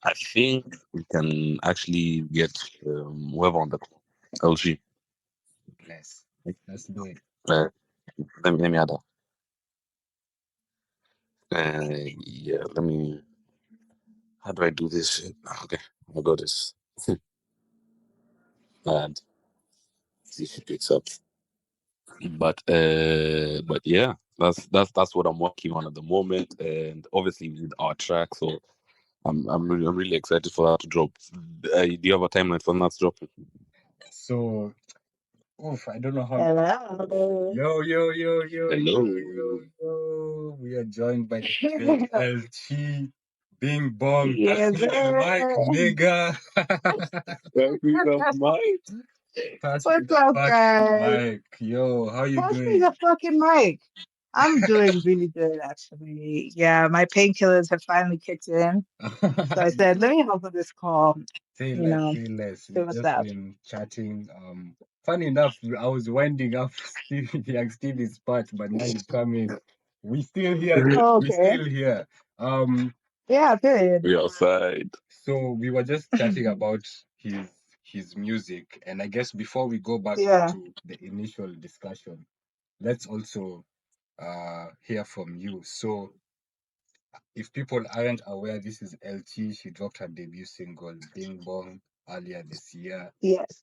I think we can actually get whoever on the call. LG. Let's let's do it. Uh, let me add that. Yeah, let me. How do I do this shit? Okay, I'll go this. And see if it picks up. But yeah, that's what I'm working on at the moment, and obviously with our track. So I'm really excited for that to drop. Do you have a timeline for that to drop? So, oof, I don't know how. Hello. Yo, yo, yo, yo, yo, yo, Hello. yo. We are joined by the great LT. Bing bong. Pass Yes, me the mic, sir. nigga. Thank you so much. Pass me What's the up, fucking guys? mic. Yo, how you Pass me doing? the fucking mic. I'm doing really good, actually. Yeah, my painkillers have finally kicked in. So I said, let me hop on this call, Say you less, know, say less. see We've what's just up. been chatting. Funny enough, I was winding up young Stevie's part, but now you come in. We still here. Oh, We okay. still here. Um, Yeah, period. We outside. so we were just chatting about his his music, and I guess before we go back Yeah, to the initial discussion, let's also hear from you. So if people aren't aware, this is LT. She dropped her debut single Bing Bong earlier this year. yes.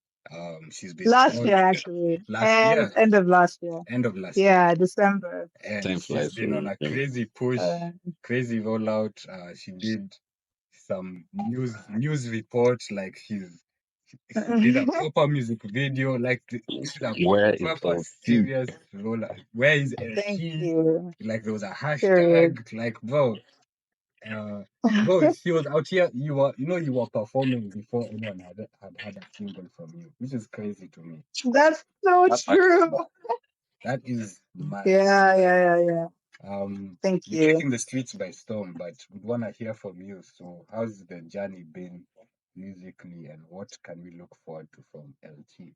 She's been Last on year, actually. last And year, end of last year. end of last year, Yeah, December. and Time she's flies. been on a Yeah. crazy push, Uh, crazy rollout. She did some news report, like she did a proper music video, like did a Where is proper LT? serious rollout. Where is Thank LT? you. Like there was a Period. hashtag, like bro. Uh, Bro, she was out here. You were performing before anyone had a single from you, which is crazy to me. That's so That's true. actually That is mad. Yeah, yeah, yeah, yeah. Thank You're you. taking the streets by storm, but we want to hear from you. So, how's the journey been musically, and what can we look forward to from LT?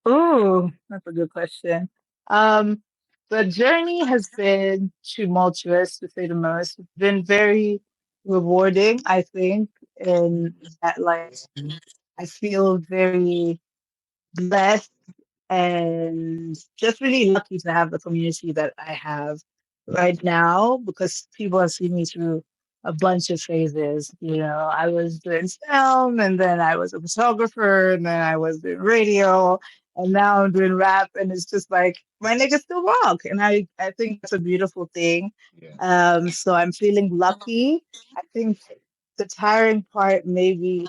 Oh, that's a good question. Um, the journey has been tumultuous, to say the most. It's been very rewarding, I think, in that, like, I feel very blessed and just really lucky to have the community that I have right now because people have seen me through a bunch of phases. You know, I was doing film and then I was a photographer and then I was doing radio and now I'm doing rap and it's just like my niggas still rock. And I think that's a beautiful thing. Yeah. So I'm feeling lucky. I think the tiring part maybe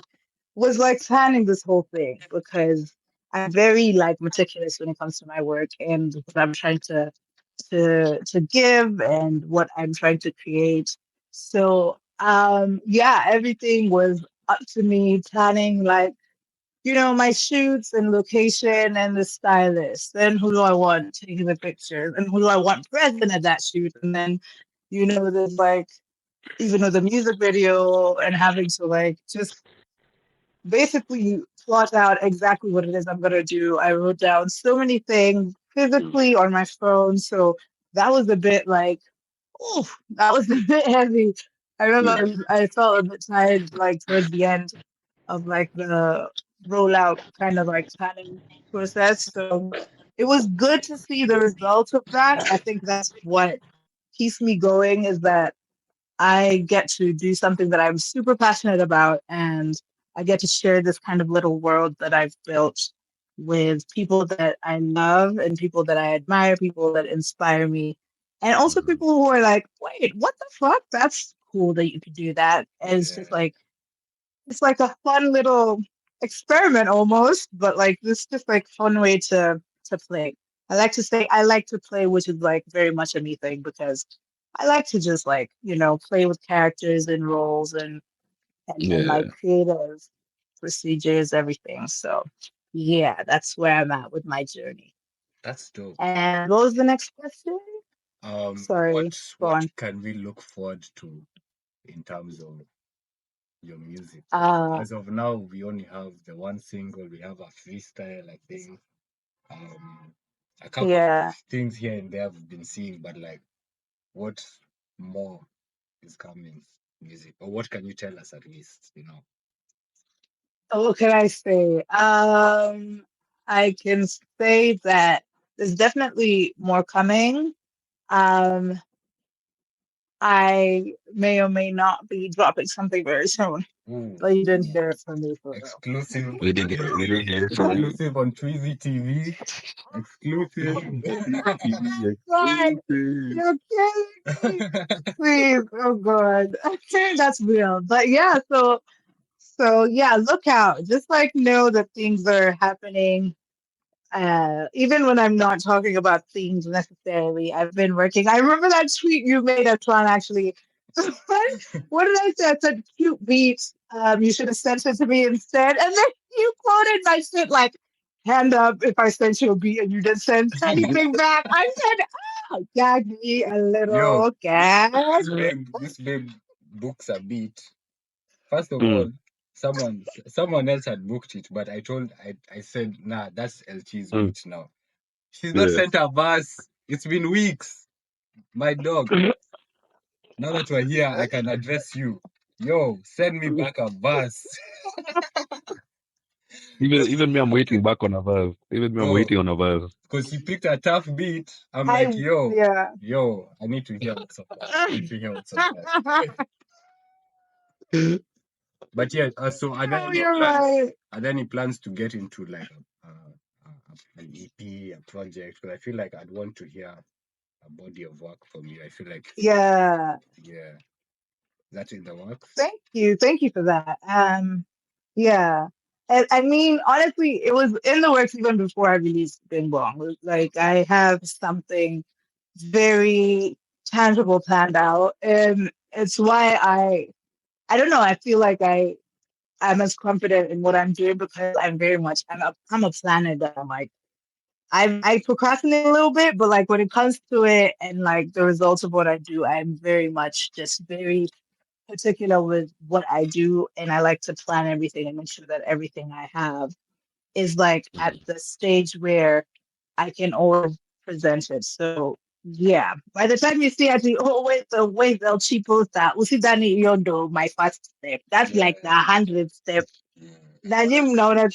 was like planning this whole thing because I'm very like meticulous when it comes to my work and what I'm trying to give and what I'm trying to create. So yeah, everything was up to me planning like my shoots and location and the stylist. Then who do I want taking the pictures and who do I want present at that shoot? And then there's like even with the music video and having to like just basically plot out exactly what it is I'm gonna do. I wrote down so many things physically on my phone, so that was a bit like, oh, that was a bit heavy. I remember I felt a bit tired like towards the end of like the rollout kind of like planning process. So it was good to see the result of that. I think that's what keeps me going is that I get to do something that I'm super passionate about, and I get to share this kind of little world that I've built with people that I love and people that I admire, people that inspire me, and also Mhm. people who are like, wait, what the fuck? That's cool that you could do that. And Yeah. it's like a fun little experiment almost, but like this just like fun way to play. I like to say I like to play, which is like very much a me thing because I like to just like, play with characters and roles and yeah. like creative procedures, everything. So yeah, that's where I'm at with my journey. That's dope. And what was the next question? Sorry, go What on. can we look forward to in terms of your music? Uh As of now, we only have the one single. We have a freestyle, I think. Um, a couple of yeah. things here and there we've been seeing, but like, what more? is coming music, or what can you tell us at least? You know. So what can I say? I can say that there's definitely more coming. Um, I may or may not be dropping something very soon, Ooh, but you didn't hear it from me for real. exclusive. We didn't hear it from you. Exclusive on TWEEZY TV. Exclusive. God, you're kidding me. Please, oh God, that's real. But yeah, so yeah, look out. Just like know that things are happening. Even when I'm not talking about things necessarily, I've been working. I remember that tweet you made, Atlan, actually. What did I say? I said cute beats. You should have sent it to me instead. And then you quoted my shit like, hand up if I sent you a beat and you didn't send anything back. I said, oh, gag me a Yo, little, gag. this babe books a beat. First of Mm, all, someone else had booked it, but I said, nah, that's LT's mm, beat now. She's not yeah. sent a verse. It's been weeks. My dog. Now that we're here, I can address you. Yo, send me back a verse. Even me, I'm waiting back on a verse. Even me, I'm Oh, waiting on a verse. because she picked a tough beat. I'm like, Yeah. yo, I need to hear what's up that. I need to hear what's up that. But yeah, so Oh, you're right. are there any plans to get into like an EP, a project? Because I feel like I'd want to hear a body of work from you. I feel like, Yeah. yeah, that's in the works. Thank you. Thank you for that. Yeah. And I mean, honestly, it was in the works even before I released Bing Bong. Like I have something very tangible planned out. And it's why I don't know, I feel like I'm as confident in what I'm doing because I'm a planner that I'm like I procrastinate a little bit, but like when it comes to it and like the results of what I do, I'm very much just very particular with what I do, and I like to plan everything and make sure that everything I have is like at the stage where I can always present it. So yeah, by the time you see actually, oh wait, they'll cheapo that. Usidani yondo, my first step. That's Yeah, like the 100th step. yeah, Najim now that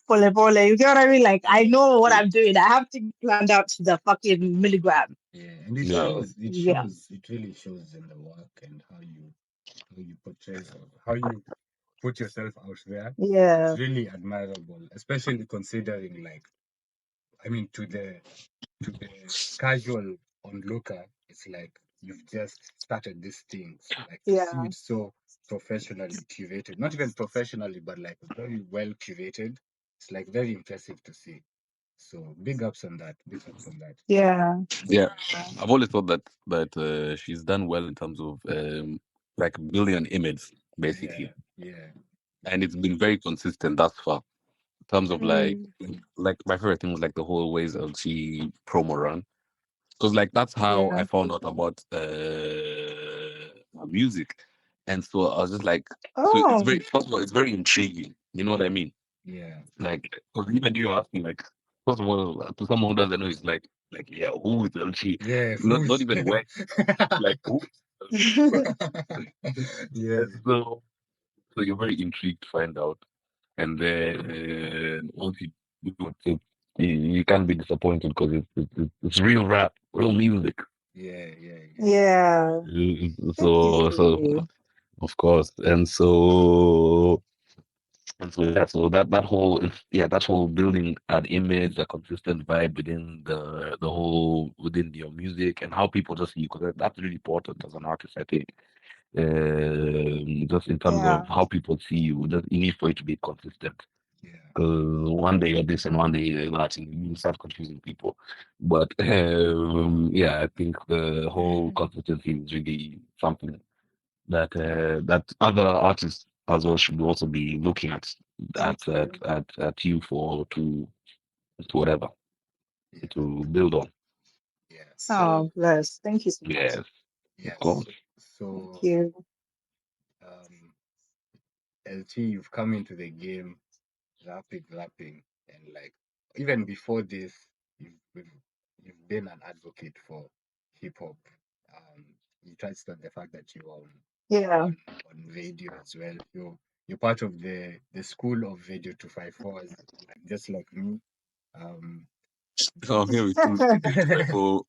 pole pole. You get what I mean? Like I know what I'm doing. I have things planned out to the fucking milligram. yeah. And it Yeah. shows. It Yeah, shows. It really shows in the work and how you portray yourself, how you put yourself out there. yeah, It's really admirable, especially considering like I mean to the casual onlooker, it's like you've just started this thing. So like to see yeah, it so professionally curated, not even professionally, but like very well curated. It's like very impressive to see. So big ups on that. Big ups on that. yeah, Yeah. I've always thought that she's done well in terms of like building an image, Yeah, basically. yeah, And it's been very consistent thus far. In terms of mm, like my favorite thing was like the whole ways LG promo run. Because like that's how I yeah. found out about music. And so I was just like, so it's Oh, very first of all, it's very intriguing. You know what I mean? yeah, Like, because even you asking, like, first of all, to someone who doesn't know, it's like, yeah, who is LG? yeah. Not Who's even where, like, who? yeah, And so you're very intrigued to find out. And then once you do it, you can't be disappointed because it's real rap, real music. yeah, yeah, yeah, yeah. Thank you, So Stevie. of course, and so yeah, so that whole that whole building an image, a consistent vibe within the whole within your music and how people just see you because that's really important as an artist, I think. Just in terms of Yeah, how people see you, just you need for it to be consistent. yeah, Because one day you're this and one day you're that, and you start confusing people. But yeah, I think the whole consistency is really something that other artists as well should also be looking thank you. at you for to whatever yeah, to build on. yeah. Oh, bless. Thank you so much. Yes, of Yes. course. Thank So, you. um, LT, you've come into the game rapping, and like even before this, you've been, you've been an advocate for hip hop. Um, you touched on the fact that you are Yeah. on radio as well. You're part of the school of radio 254s, just like me. Um, I'm here with two for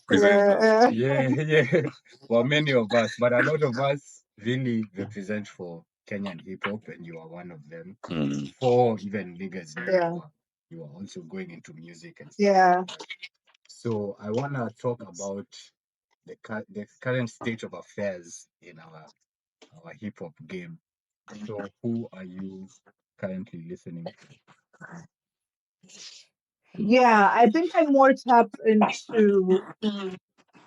presenters. Yeah. yeah, yeah. Well, many of us, but a lot of us really represent for Kenyan hip hop, and you are one of them. Mm. Before even niggas knew Yeah. you are also going into music and stuff like Yeah. that. So I wanna talk about the current state of affairs in our hip hop game. So who are you currently listening Yeah. I think I'm more tapped into,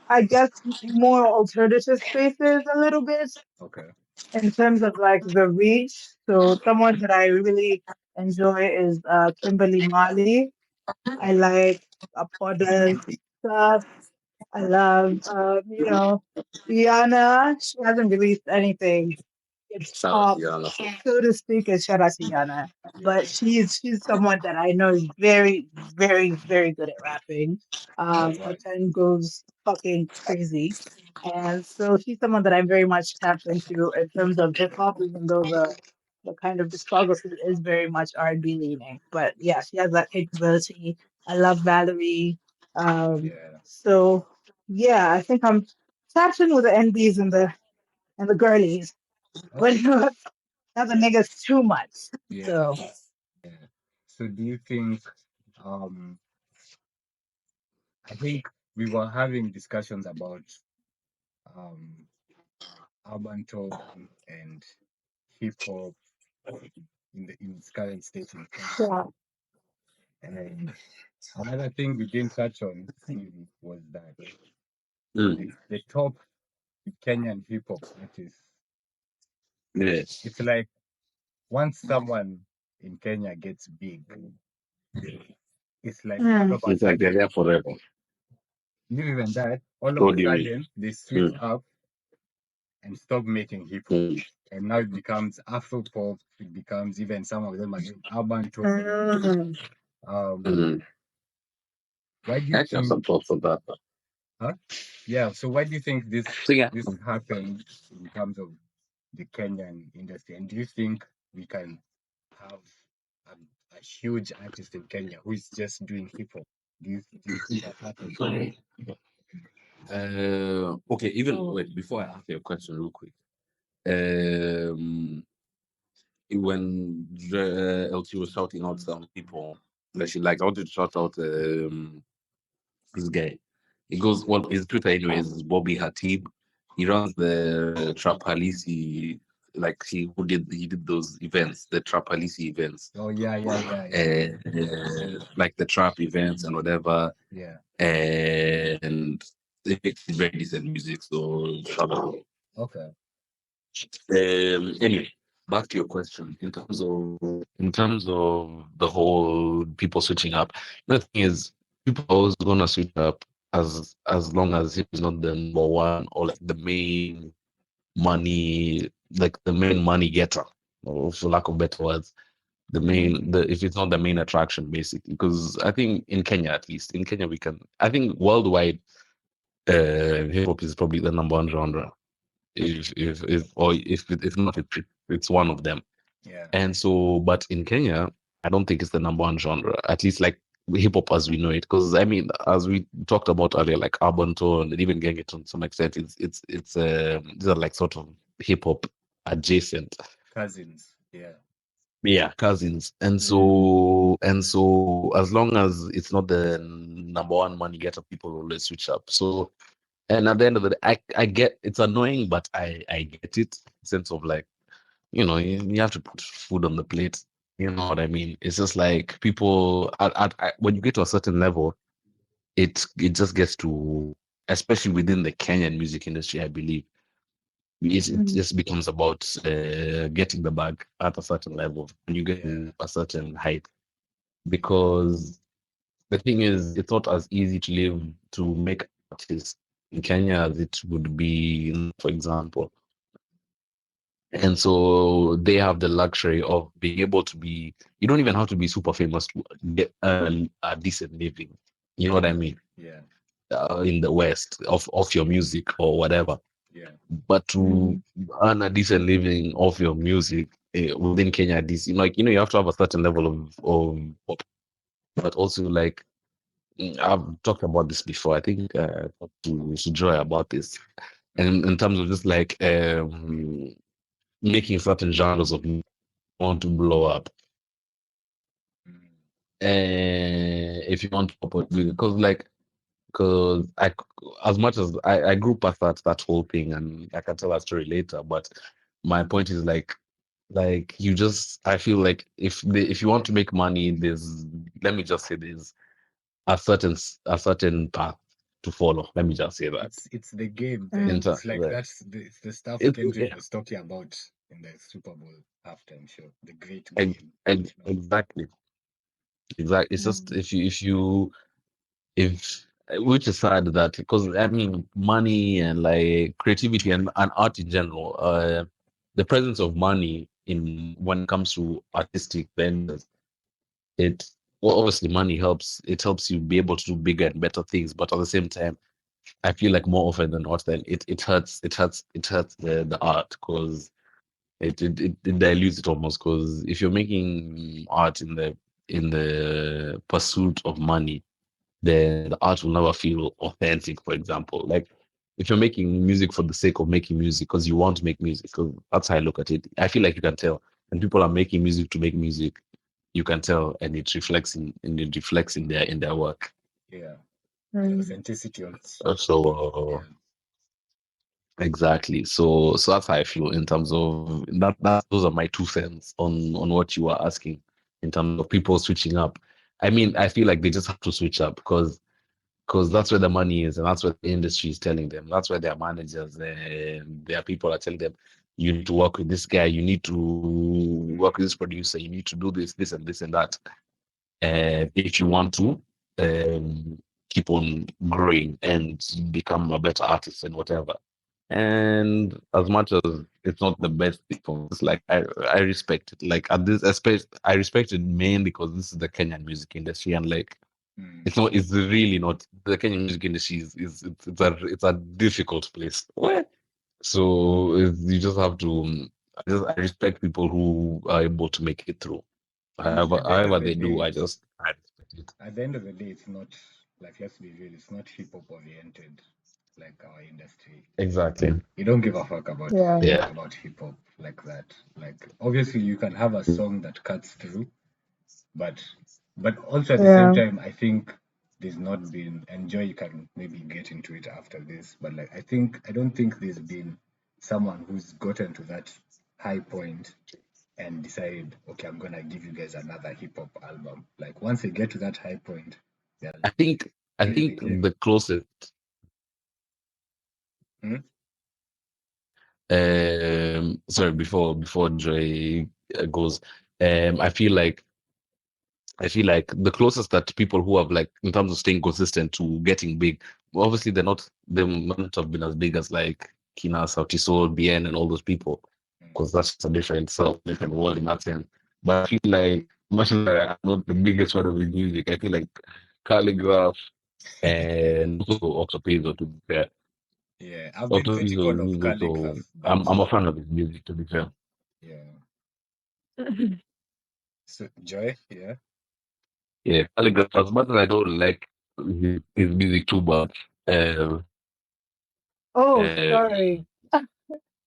I guess, more alternative spaces a little bit to? Okay. in terms of like the reach. So someone that I really enjoy is Kimberly Molly. I like Apoda's stuff. I love, Rihanna. She hasn't released anything. It's Shout out to pop, Yana. so to speak, as shout out to Yana. But she's someone that I know is very, very, very good at rapping. All Her right. pen goes fucking crazy. And so she's someone that I'm very much tapped into in terms of hip hop, even though the kind of discography is very much R&B leaning. But yeah, she has that capability. I love Valerie. Yeah. So yeah, I think I'm tapped in with the NBs and the girlies, but Okay. not the niggas too much. Yeah. So Yeah. So do you think um I think we were having discussions about um urban tone and hip hop in its current state in Kenya. yeah. And another thing we didn't touch on, Stevie, was that Mm. the top Kenyan hip hop artists, Yes. it's like once someone in Kenya gets big, it's like all Mm. of a It's like they're sudden, there forever. not even that, all of a What do you mean? sudden they switch Mm. up and stop making hip hop. Mm. And now it becomes Afro pop, it becomes even some of them are doing urban tone. Mm. Um, Mm. why do I you actually have think, some thoughts on that. huh? Yeah, so why do you think So yeah, this happened in terms of the Kenyan industry? And do you think we can have a, a huge artist in Kenya who is just doing hip hop? Do you think that happens? okay, even wait, before I ask your question real quick. Um when LT was shouting out some people that she likes, I wanted to shout out this guy. He goes, well, his Twitter anyways is Bobby Hatib. He runs the Trap Halisi, like he did those events, the Trap Halisi events, Oh yeah, yeah, yeah, yeah, like the trap events and whatever. yeah. And they make very decent music. So shout out. Okay. Anyway, back to your question in terms of the whole people switching up. The thing is, people are always gonna switch up as long as it's not the number one or like the main money, like the main money getter, or for lack of better words, the if it's not the main attraction, basically. Because I think in Kenya, at least in Kenya, we can. I think worldwide, hip hop is probably the number one genre if not it's one of them. Yeah. And so, but in Kenya, I don't think it's the number one genre, at least like hip hop as we know it. Because I mean, as we talked about earlier, like urban tone and even getting to some extent, it's these are like sort of hip hop adjacent. Cousins. Yeah. Yeah, cousins. And Mm. so as long as it's not the number one money getter, people will always switch up. So and at the end of the day, I get it's annoying, but I get it. Sense of like, you have to put food on the plate. You know what I mean? It's just like people when you get to a certain level, it just gets to, especially within the Kenyan music industry, I believe, it Mm. just becomes about getting the bag at a certain level when you get Yeah. to a certain height. Because the thing is, it's not as easy to make artists in Kenya as it would be, for example. And so they have the luxury of being able to be, you don't even have to be super famous to get a decent living. You know what I Yeah. mean? Yeah. in the West of your music or whatever. Yeah. But to Mhm. earn a decent living off your music within Kenya, this like you have to have a certain level of pop, but also like I've talked about this before. I think I talked to Joy about this, Mm, and in terms of just like making certain genres of music want to blow up, mm, if you want to pop because like because as much as I grew past that whole thing, and I can tell that story later. But my point is like you just I feel like if you want to make money, there's let me just say there's a certain path to follow. Let me just say that. it's the game then. Mm. It's like it's the stuff Kendrick Yeah, was talking about in the Super Bowl halftime show. The great and, game. and You know? exactly. It's just Mm. if which is sad that because I mean money and like creativity and art in general, the presence of money in when it comes to artistic ventures, it well obviously money helps. It helps you be able to do bigger and better things, but at the same time, I feel like more often than not, then it hurts the art because it dilutes it almost because if you're making art in the pursuit of money, then the art will never feel authentic, for example. Like if you're making music for the sake of making music because you want to make music, because that's how I look at it. I feel like you can tell when people are making music to make music, you can tell, and it reflects in their work. Yeah. The Mm. authenticity of So yeah. exactly. So that's how I feel in terms of that. Those are my 2 cents on what you are asking in terms of people switching up. I mean, I feel like they just have to switch up because that's where the money is and that's what the industry is telling them. That's where their managers and their people are telling them, you need to work with this guy, you need to work with this producer, you need to do this and this and that. If you want to um, keep on growing and become a better artist and whatever. And as much as it's not the best thing for me, it's like I respect it. Like at this aspect, I respect it mainly because this is the Kenyan music industry, and like Mm. it's really not the Kenyan music industry it's a difficult place. So you just have to I respect people who are able to make it through. And However, at the end however of the they day, do, I respect it. at the end of the day, it's not like let's be real, it's not hip hop oriented like our industry. Exactly. You don't give a fuck about Yeah. Yeah. hip hop like that. Like obviously you can have a song that cuts through, but also at the same Yeah. time I think there's not been and Joy you can maybe get into it after this, but like I don't think there's been someone who's gotten to that high point and decided, okay, I'm gonna give you guys another hip hop album. Like once they get to that high point, they're I think I in the think game. the closest Hmm? sorry before Dre goes I feel like the closest that people who have like in terms of staying consistent to getting big, well, obviously they might not have been as big as like Kina, Sauti Sol, BN, and all those people, Mm. because that's a different world in that sense. But I feel like much like I'm not the biggest fan of his music. I feel like Calligraph and also Octopizzo to be fair. Yeah, I've been critical Octopizzo of is also Calligraph, but I'm a fan of his music to be fair. yeah. So Joy, yeah. Yeah, Calligraph, as much as I don't like his music too much. Oh, Um, sorry.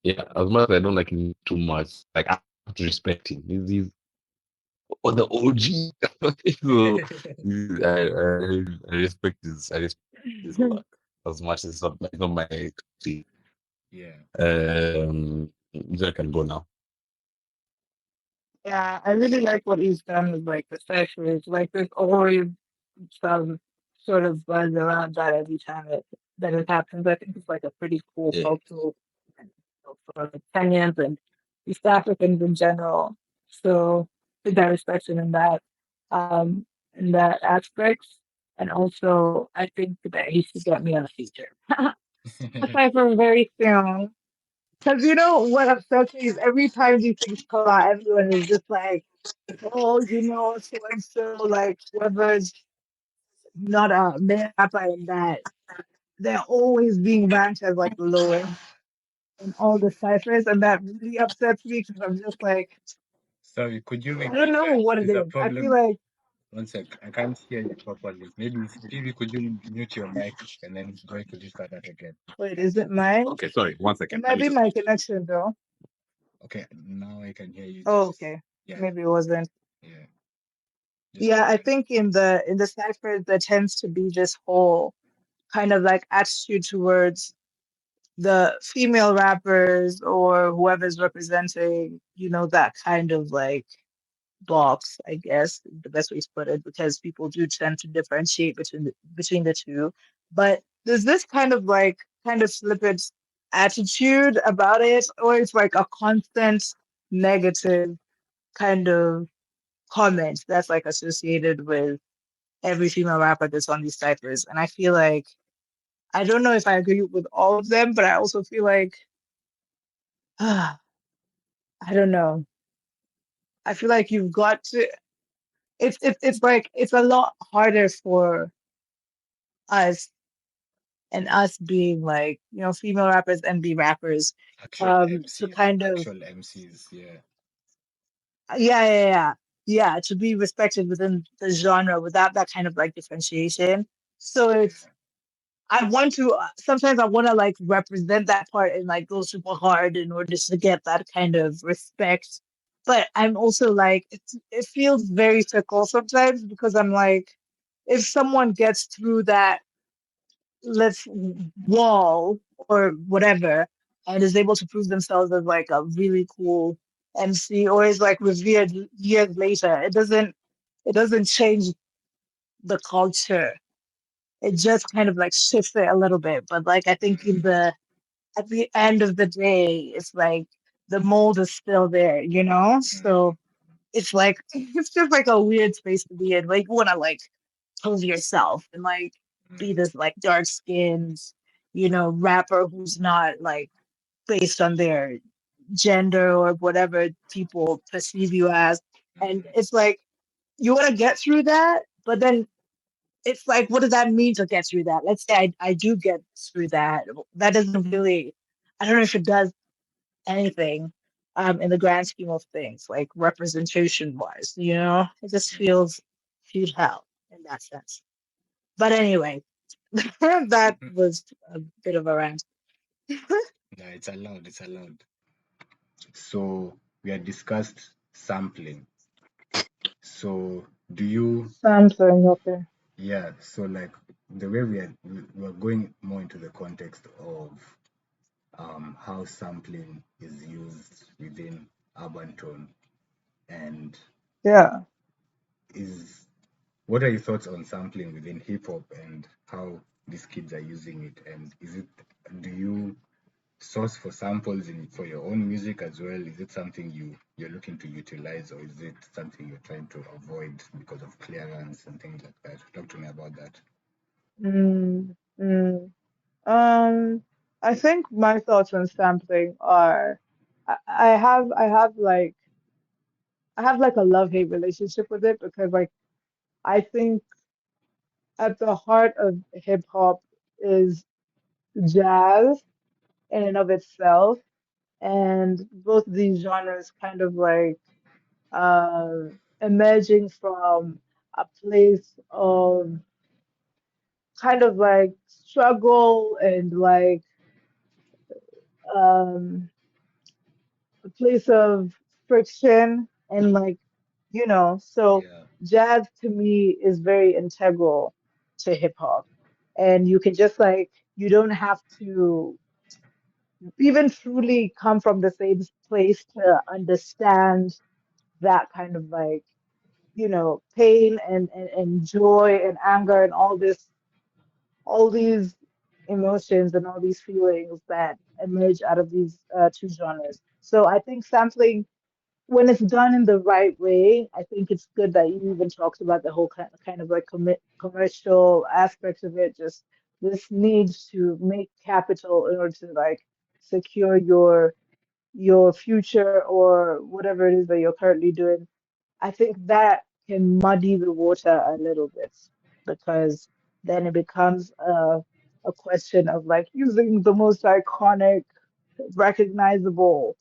yeah, as much as I don't like him too much, like I have to respect him. He's the OG. So I respect his work as much as it's not my thing. Yeah. I can go now. Yeah, I really like what he's done with like the sessions. Like there's always some sort of buzz around that every time that it happens. I think it's like a pretty cool Yeah, cultural event, for the Kenyans and East Africans in general. So I think I respect him in that aspect. And also I think that he should get me on a feature. Aside from very soon. Because you know what upsets me is every time these things come out, everyone is just like, oh, so and so, like whoever's not a male rapper in that they're always being ranked as like the lowest in all the ciphers, and that really upsets me because I'm just like, Sorry, could you I don't repeat know that? what it There's a is. I feel problem. like One sec, I can't hear you properly. Maybe Stevie, could you mute your mic and then go could you start that again? wait, is it mine? Okay, sorry, one It second. Let might me be just my switch. connection though. Okay, now I can hear you Oh, just okay. yeah, Maybe it wasn't. yeah. Just Yeah, go I ahead. think in the ciphers there tends to be this whole kind of like attitude towards the female rappers or whoever's representing, that kind of like box, I guess, the best way to put it, because people do tend to differentiate between the two. But there's this kind of flippant attitude about it, or it's like a constant negative kind of comment that's like associated with every female rapper that's on these ciphers. And I feel like I don't know if I agree with all of them, but I also feel like I don't know. I feel like you've got to. It's like it's a lot harder for us and us being like female rappers and be rappers Actual to MCs, kind of actual MCs, yeah. yeah to be respected within the genre without that kind of like differentiation. So it's Yeah. I want to sometimes I want to like represent that part and like go super hard in order to get that kind of respect. But I'm also like it feels very fickle sometimes because I'm like if someone gets through that let's wall or whatever and is able to prove themselves as like a really cool MC or is like revered years later, it doesn't change the culture. It just kind of like shifts it a little bit. But like I think in the at the end of the day, it's like the mold is still there, you know? Mm, So it's like it's just like a weird space to be in. Like you wanna like prove yourself and like be mm, this like dark skinned, rapper who's not like based on their gender or whatever people perceive you as. And mm, it's like you want to get through that, but then it's like, what does that mean to get through that? Let's say I do get through that. That doesn't really, I don't know if it does anything in the grand scheme of things, like representation wise, it just feels futile in that sense. But anyway, that mm. was a bit of a rant. No, it's allowed, it's allowed. So we had discussed sampling. So do you Something, okay. yeah, so like the way we're going more into the context of how sampling is used within urban tone and Yeah. is what are your thoughts on sampling within hip hop and how these kids are using it? And is it do you source for samples in for your own music as well? Is it something you're looking to utilize, or is it something you're trying to avoid because of clearance and things like that? Talk to me about that. Mm, mm. Um, I think my thoughts on sampling are I have like a love-hate relationship with it because like I think at the heart of hip hop is jazz in and of itself, and both these genres kind of like emerging from a place of kind of like struggle and like um a place of friction and like so Yeah. jazz to me is very integral to hip hop, and you can just like you don't have to even truly come from the same place to understand that kind of like pain and joy and anger and all these emotions and all these feelings that emerge out of these two genres. So I think sampling, when it's done in the right way, I think it's good that you even talked about the whole kind of like commercial aspects of it. Just this needs to make capital in order to like secure your future or whatever it is that you're currently doing. I think that can muddy the water a little bit. because then it becomes a question of like using the most iconic, recognizable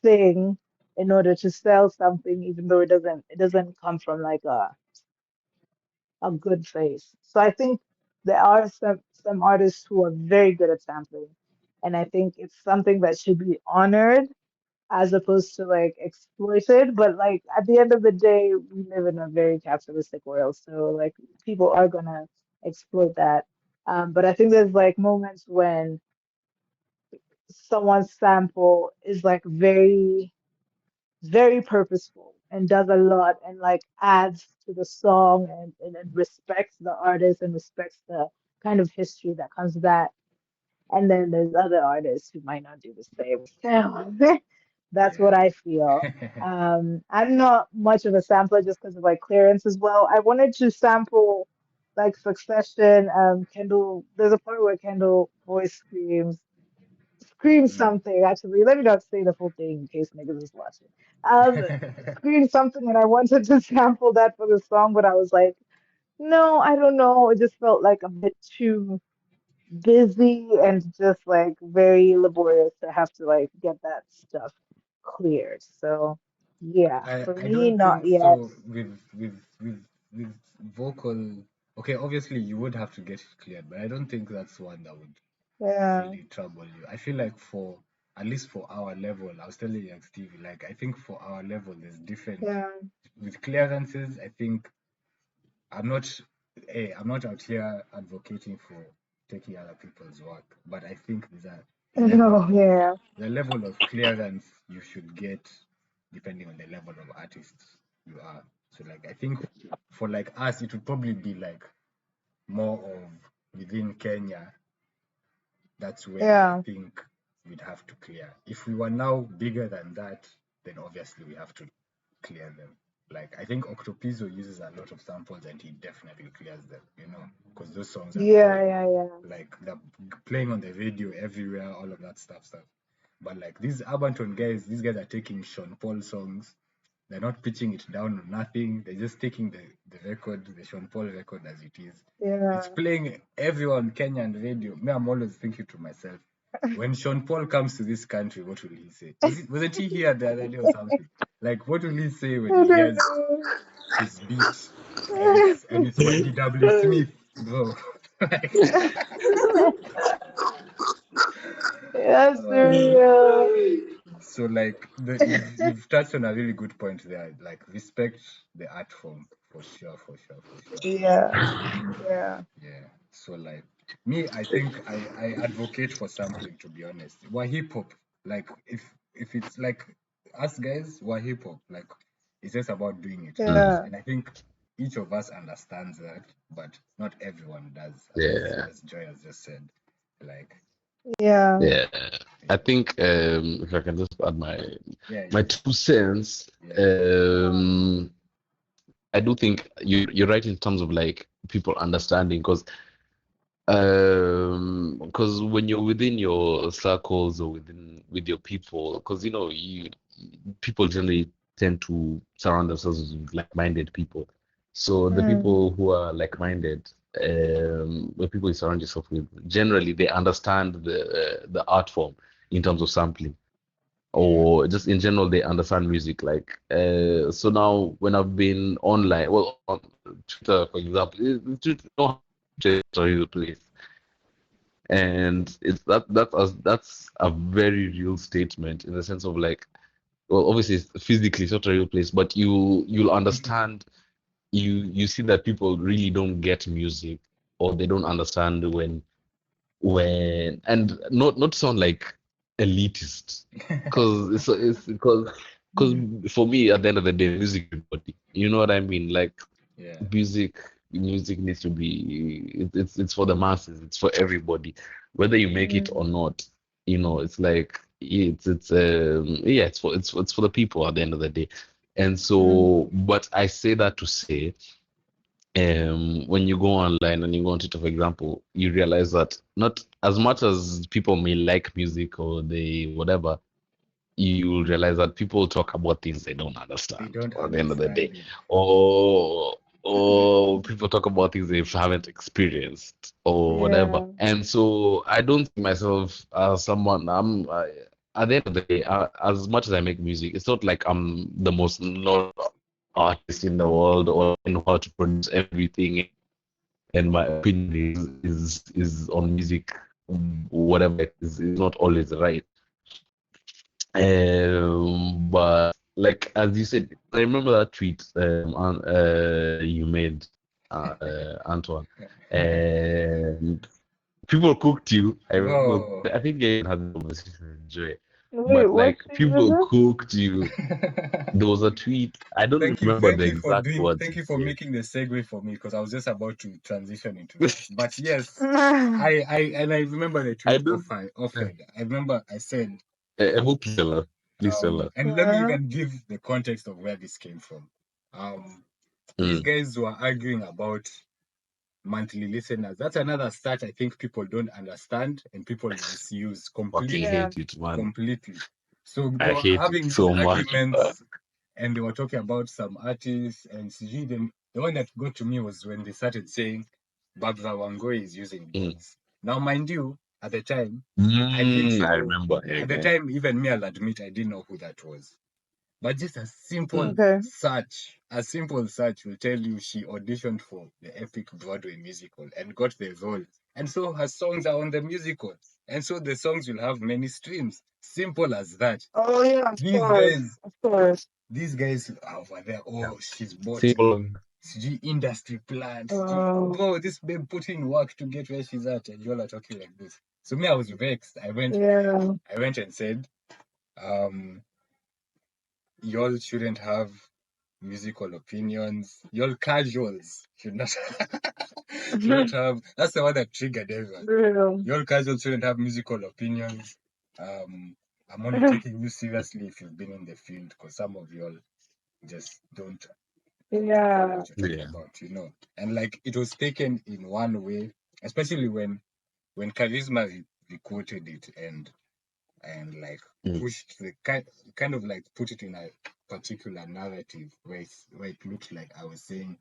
thing in order to sell something, even though it doesn't come from like a good place. So I think there are some artists who are very good at sampling, and I think it's something that should be honored as opposed to like exploited. But like at the end of the day, we live in a very capitalistic world, so like people are gonna exploit that. But I think there's like moments when someone's sample is like very purposeful and does a lot and like adds to the song and respects the artist and respects the kind of history that comes with that. And then there's other artists who might not do the same. So that's what I feel. Yeah. I'm not much of a sampler just because of like clearance as well. I wanted to sample like Succession. Kendall, there's a part where Kendall voice scream Mm. something. Actually, let me not say the full thing in case niggas is watching. Um, scream something, and I wanted to sample that for the song, but I was like, no, I don't know. It just felt like a bit too busy and just like very laborious to have to like get that stuff cleared. So yeah, for I me, don't not think yet. so with vocal. Okay, obviously you would have to get it cleared, but I don't think that's one that would Yeah, really trouble you. I feel like for at least for our level, I was telling you like Stevie, like I think for our level there's different yeah, with clearances. I think I'm not I'm not out here advocating for taking other people's work, but I think there's a level no, of yeah, the level of clearance you should get depending on the level of artist you are. So like I think for like us it would probably be like more of within Kenya, that's where I yeah, think we'd have to clear. If we were now bigger than that, then obviously we have to clear them. Like I think Octopizzo uses a lot of samples and he definitely clears them, you know, because those songs are yeah, going yeah, yeah, like they're playing on the radio everywhere, all of that stuff. But like these urban tone guys, these guys are taking Sean Paul songs. They're not pitching it down or nothing. They're just taking the record, the Sean Paul record as it is. It's yeah. playing everywhere on Kenyan radio. Me, I'm always thinking to myself, when Sean Paul comes to this country, what will he say? Wasn't he here the other day or something? Like, what will he say when I he don't hears his beat and it's Wendy W. Smith, bro? Like, yeah, uh, surreal. so like you've touched on a really good point there. Like respect the art form for sure, Yeah, yeah, Yeah. So like me, I think I advocate for sampling to be honest. We're hip hop. Like if it's like us guys, we're hip hop. Like it's just about doing it right. yeah, And I think each of us understands that, but not everyone does, Yeah, as Joy has just said. Like yeah, yeah. I yeah, think if I can just add yeah, my yeah, 2 cents, yeah. um, I do think you're right in terms of like people understanding because when you're within your circles or with your people, because you people generally tend to surround themselves with like-minded people. So the mm, people who are like-minded, the people you surround yourself with, generally they understand the art form in terms of sampling, Yeah. or just in general they understand music. Like so now when I've been online, well, on Twitter for example, Twitter know how to the place, and that's a very real statement in the sense of like, well, obviously physically it's not a real place, but you'll understand. You see that people really don't get music, or they don't understand and not sound like elitist, because for me at the end of the day, music is everybody. You know what I mean? Like Yeah. music music needs to be it's for the masses, it's for everybody, whether you make it or mm, not. It's like yeah, it's for the people at the end of the day. And so, mm, but I say that to say, when you go online and you go on Twitter, for example, you realize that not as much as people may like music or they whatever, you will realize that people talk about things they don't They understand don't at the end of the understand day. it. Or or people talk about things they haven't experienced or whatever. Yeah. And so I don't see myself as someone. At the end of the day, as much as I make music, it's not like I'm the most knowledgeable artist in the world or I know how to produce everything. And my opinion is on music, whatever it is not always right. But like as you said, I remember that tweet you made, Antoine, and people cooked you. I remember. Bro. I think I even had this conversation with Joy, Wait, but what like thing was people it? cooked you. There was a tweet. I don't remember the exact words Thank you you for said. making the segue for me because I was just about to transition into that. But yes, I remember the I tweet don't. offered. I remember I said, I hope please tell us. Please tell us. and let me even give the context of where this came from. These Mm. guys were arguing about monthly listeners. That's another stat I think people don't understand and people misuse Fucking completely, Yeah. hate it, man. completely. So they I were hate it having these so much. arguments and they were talking about some artists and CG. Then the one that got to me was when they started saying Babza Wangoi is using Mm. bots. Now, mind you, at the time, I didn't I know. remember. Yeah, At the yeah. time, even me, I'll admit, I didn't know who that was. But just Mm. Okay. a simple search will tell you she auditioned for the epic Broadway musical and got the role. And so her songs are on the musical. And so the songs will have many streams. Simple as that. Oh yeah, of These course. guys, Of course. these guys are over there, Yeah. oh, she's bought Simple. CG industry plans. Um, Bro, this babe put in work to get where she's at, and y'all are talking like this. So me, I was vexed. yeah. I went and said, um, y'all shouldn't have musical opinions. Y'all casuals should not shouldn't have. That's the one that triggered everyone. Real. Y'all casuals shouldn't have musical opinions. I'm only taking you seriously if you've been in the field, because some of y'all just don't know Yeah. what you're talking Yeah. about, you know. And like it was taken in one way, especially when Charisma quoted it and like Mm. pushed the kind of like put it in a particular narrative where it looked like I was saying,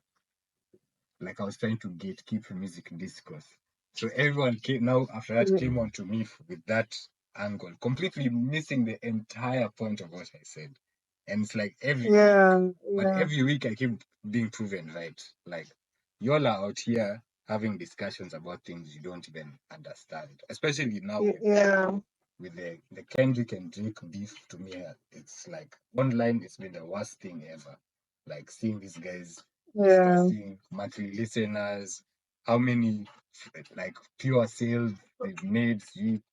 like I was trying to gatekeep music discourse. So everyone came now after that came on to me with that angle, completely missing the entire point of what I said. And it's like Yeah. Yeah. every week I keep being proven right. Like y'all are out here having discussions about things you don't even understand, especially now Yeah. with the Kendrick and Drake beef. To me, it's like online. It's been the worst thing ever. Like seeing these guys Yeah. discussing monthly listeners, how many like pure sales they've made,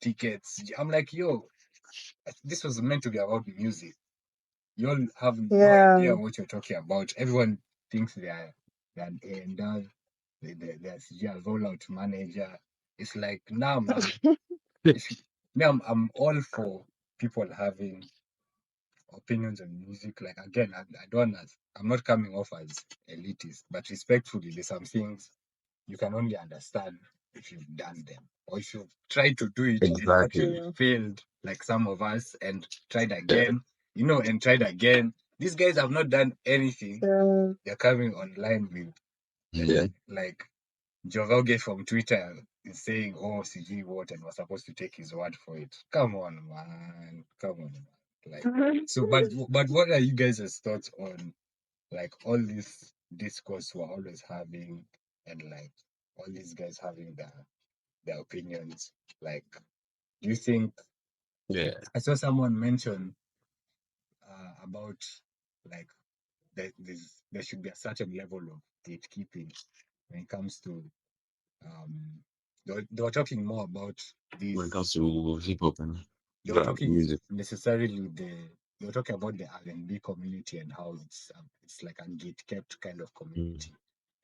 tickets. I'm like, yo, this was meant to be about music. You all have no idea Yeah. what you're talking about. Everyone thinks they're an A&R, they're a rollout manager. It's like, nah, man. If you, me, I'm all for people having opinions on music. Like again, I don't. I'm not coming off as elitist, but respectfully, there's some things you can only understand if you've done them, or if you've tried to do it but Exactly. Yeah. failed, like some of us, and tried Yeah. again, and tried again. These guys have not done anything. Yeah. They're coming online with Yeah. like Jovoge from Twitter is saying, "Oh, CG what," and we're supposed to take his word for it. Come on, man. Come on, man. Like, so, but what are you guys' thoughts on like all this discourse we're always having, and like all these guys having their opinions? Like, do you think Yeah. I saw someone mention about like there should be a certain level of gatekeeping when it comes to um they were talking more about When it comes these to hip hop and they were rap talking music. necessarily they were talking about the R&B community and how it's like a gate kept kind of Mm. community,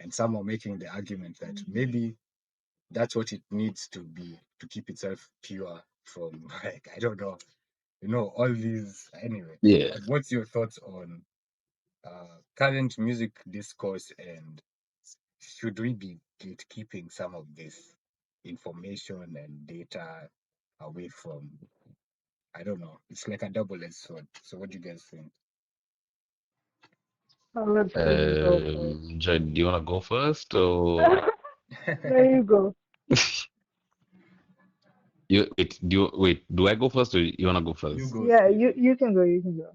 and some are making the argument that maybe that's what it needs to be to keep itself pure from like I don't know, all these anyway. Yeah. But what's your thoughts on current music discourse, and should we be gatekeeping some of this information and data away from, I don't know, it's like a double-edged sword. So what do you guys think? I'll let Queen go first. Joy, do you wanna go first or There you go. you wait? Do I go first or you wanna go You first? go, Yeah, Tweezy. you can go. You can go.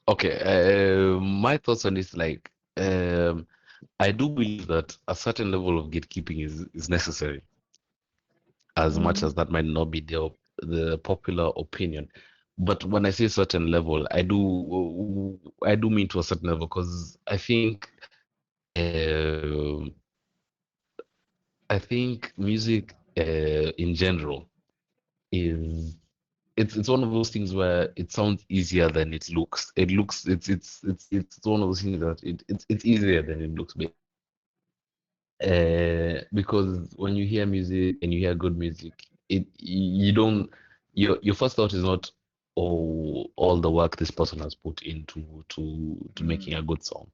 Okay. My thoughts on this, like, I do believe that a certain level of gatekeeping is necessary, as much as Mm, that might not be the popular opinion. But when I say certain level, I do mean to a certain level because um I think music in general is it's one of those things where it sounds easier than it looks. It looks it's one of those things that it's easier than it looks basically. Because when you hear music and you hear good music, you don't your first thought is not, oh, all the work this person has put into to making a Mm, good song.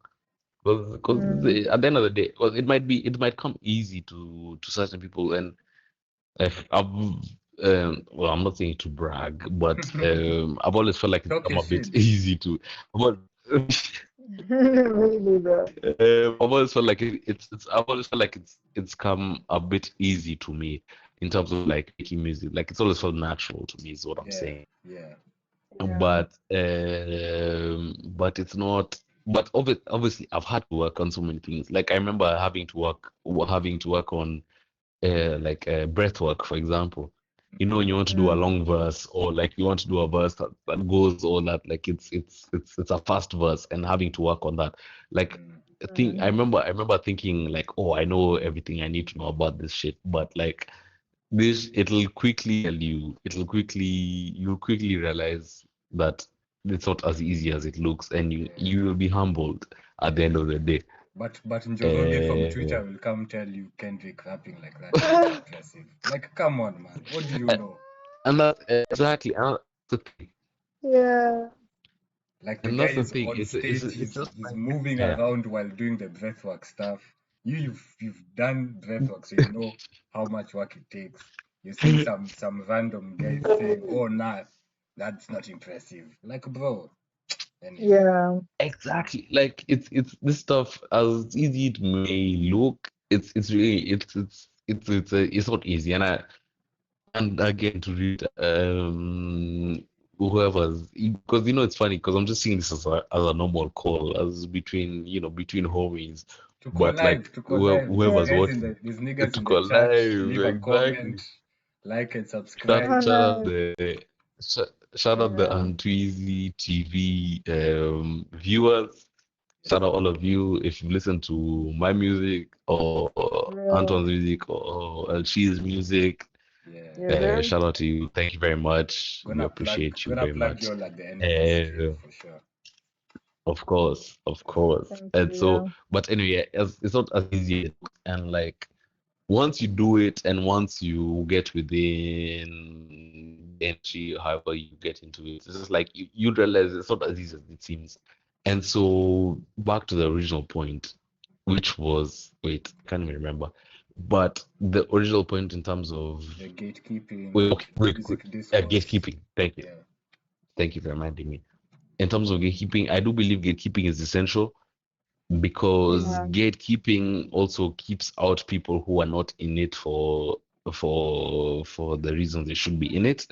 Because mm, at the end of the day, well, it might come easy to certain people, and I've well, I'm not saying to brag, but mm. I've always felt like it's Talk come your a bit shit. easy to. But really though. I've always felt like I've always felt like it's come a bit easy to me in terms of like making music. Like it's always felt natural to me, is what I'm Yeah, saying. yeah. Yeah. But it's not. But obviously, I've had to work on so many things. Like I remember having to work on breath work, for example. When you want to do a Mm, long verse, or like you want to do a verse that goes all that, like it's a fast verse, and having to work on that. Like Mm, I think I mm, remember I remember thinking like, oh, I know everything I need to know about this shit, but like this, you'll quickly realize that it's not as easy as it looks, and you yeah, you will be humbled at the yeah. end of the day. But Njoroge from Uh, Twitter will come tell you Kendrick rapping like that is not impressive. Like, come on, man. What do you know? and that exactly, and that's the thing. yeah. Like the And guy that's the is thing. on stage, It's just he's like, moving yeah. around while doing the breathwork stuff. You've done breathwork, so you know how much work it takes. You've seen some random guys saying, "Oh, nah, that's not impressive." Like, bro. Anyway, Yeah. Exactly. Like it's this stuff, as easy it may look, it's really it's not easy. And again, to read whoever's, because it's funny because I'm just seeing this as a normal call, as between homies, but like to collab, Yeah. whoever's watching these niggas to in the chat, leave collide, a exactly. comment, like and Shout, subscribe. Oh, shout out nice. the shout out the Yeah. TWEEZY TV viewers. Shout out all of you if you listen to my music or Yeah. Anton's music or Elchi's music. Yeah, Yeah. There. Shout out to you. Thank you very much. We appreciate you gonna very plug much. y'all at the end of the stream Uh, for sure. of course, of course. Thank And so, you. but anyway, it's not as easy as it looks. And like once you do it, and once you get within the entry, however you get into it, it's just like you realize it's not as easy as it seems. And so back to the original point, which was, wait, I can't even remember. But the original point in terms of, The gatekeeping, wait, okay, wait, quick. music discourse. Gatekeeping. Thank you. Yeah. Thank you for reminding me. In terms of gatekeeping, I do believe gatekeeping is essential, because Yeah. gatekeeping also keeps out people who are not in it for the reasons they should be in it,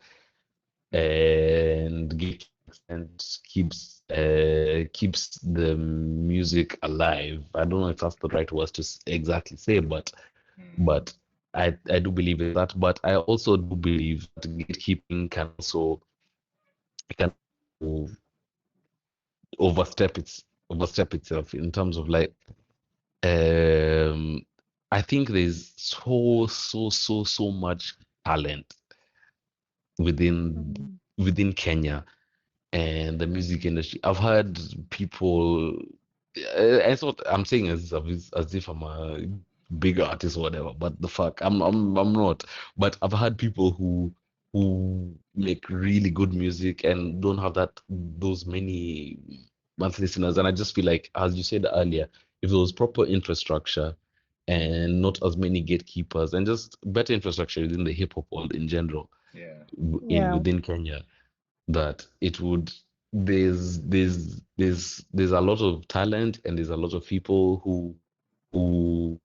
Mm, and gatekeeping and keeps the music alive. I don't know if that's the right words to exactly say, but mm, but I do believe in that. But I also do believe that gatekeeping can also overstep itself in terms of like, um I think there's so much talent within Mm, Kenya and the music industry. I've heard people. It's what I'm saying, as if I'm a big artist or whatever. But the fuck, I'm not. But I've heard people who make really good music and don't have those many monthly listeners. And I just feel like, as you said earlier, if there was proper infrastructure and not as many gatekeepers, and just better infrastructure within the hip hop world in general, yeah. in yeah. within Kenya, that it would there's a lot of talent and there's a lot of people who who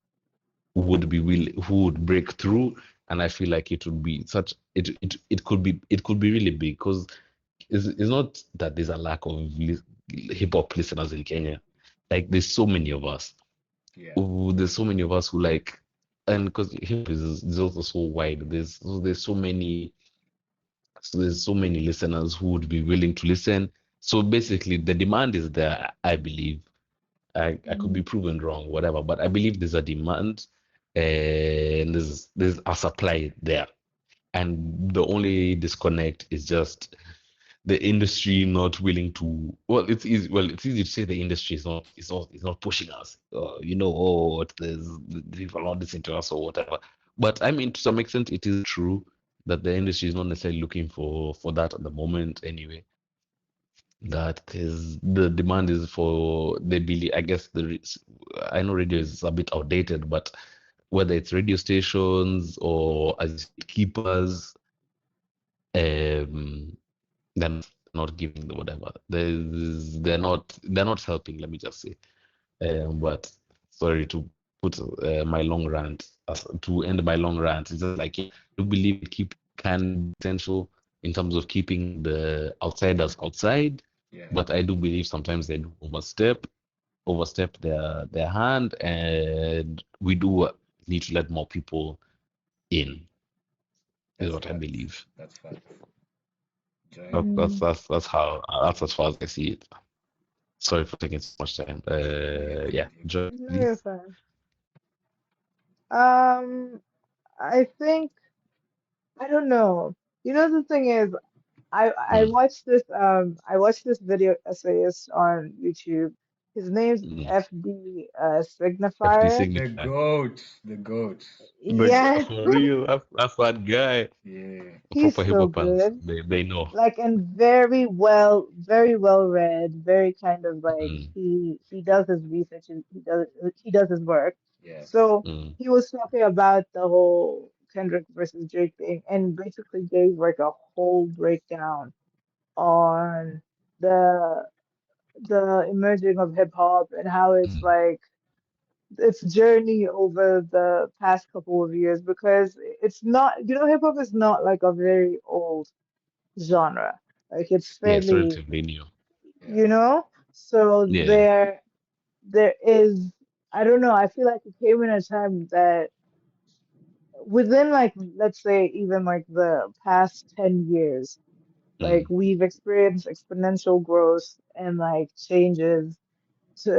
would break through, and I feel like it would be such it could be really big because it's not that there's a lack of hip hop listeners in Kenya. Like there's so many of us. Yeah. There's so many of us who like, and because hip hop is also so wide. There's so many listeners who would be willing to listen. So basically, the demand is there, I believe. I could be Mm. proven wrong, whatever, but I believe there's a demand and there's a supply there. And the only disconnect is just the industry not willing to, it's easy to say the industry is not pushing us. The people are not listening to us or whatever. But I mean, to some extent it is true that the industry is not necessarily looking for that at the moment anyway. That is the demand is for they believe, I guess I know radio is a bit outdated, but whether it's radio stations or as you said, keepers, um they're not giving the whatever. They're not helping, let me just say. But sorry to put my long rant to end my long rant. It's just like, yeah, I do believe keep can be essential in terms of keeping the outsiders outside, Yeah. but I do believe sometimes they do overstep their hand, and we do need to let more people in, is That's what I facts. believe. That's facts. Joy. Mm. That's as far as I see it. Sorry for taking so much time. No, you're Yeah, good. You're good. Joy, No, please. you're fine. Um, I think I don't know. You know, the thing is, Mm, I watched this video essayist on YouTube. His name's mm. FD FD Signifier. The Signify. goat. The goat. Yeah, For real, that's that guy. Yeah. he's Proper hip so hop fans, good. they know. Like, and very well read, very kind of like Mm, he does his research and he does his work. Yeah. So mm, he was talking about the whole Kendrick versus Drake thing and basically gave like a whole breakdown on the the emerging of hip hop and how it's mm. like its journey over the past couple of years because it's not, hip hop is not like a very old genre. Like it's Yeah, it's fairly, relatively new. Yeah. so Yeah. there is, I don't know, I feel like it came in a time that within like let's say even like the past 10 years, like Mm, we've experienced exponential growth and like changes to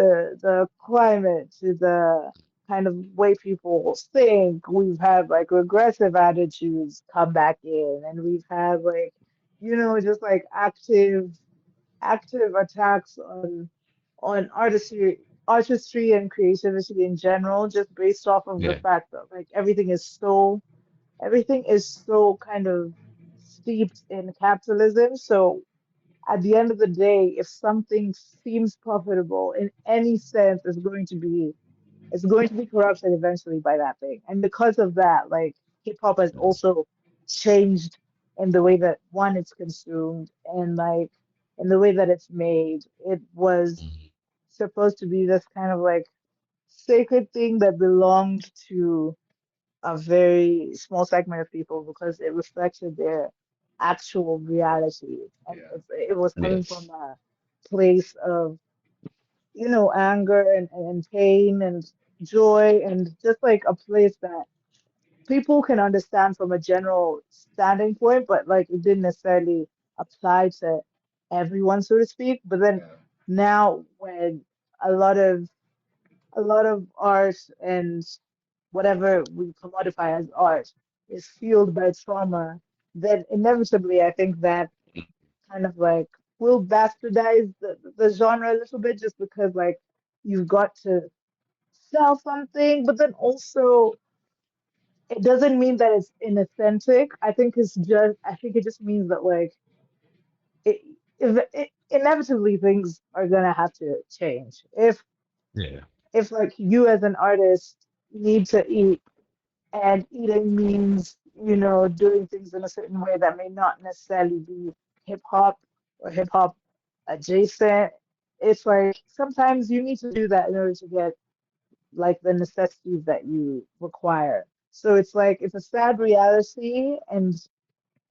the climate, to the kind of way people think. We've had like regressive attitudes come back in, and we've had like, just like active attacks on artistry and creativity in general, just based off of the yeah. fact that like everything is so kind of steeped in capitalism. So at the end of the day, if something seems profitable in any sense, it's going to be corrupted eventually by that thing. And because of that, like hip hop has Mm, also changed in the way that one it's consumed and like in the way that it's made. It was mm, supposed to be this kind of like sacred thing that belonged to a very small segment of people because it reflected their actual reality. And Yeah. it was coming yes. from a place of, anger and pain and joy and just like a place that people can understand from a general standing point, but like it didn't necessarily apply to everyone, so to speak. But then Yeah. now when a lot of a lot of art and whatever we commodify as art is fueled by trauma, then inevitably I think that kind of like will bastardize the genre a little bit just because like you've got to sell something, but then also it doesn't mean that it's inauthentic. I think it just means that like it, inevitably things are gonna have to change. Yeah. If like you as an artist need to eat and eating means, doing things in a certain way that may not necessarily be hip hop or hip hop adjacent. It's like sometimes you need to do that in order to get like the necessities that you require. So it's like it's a sad reality, and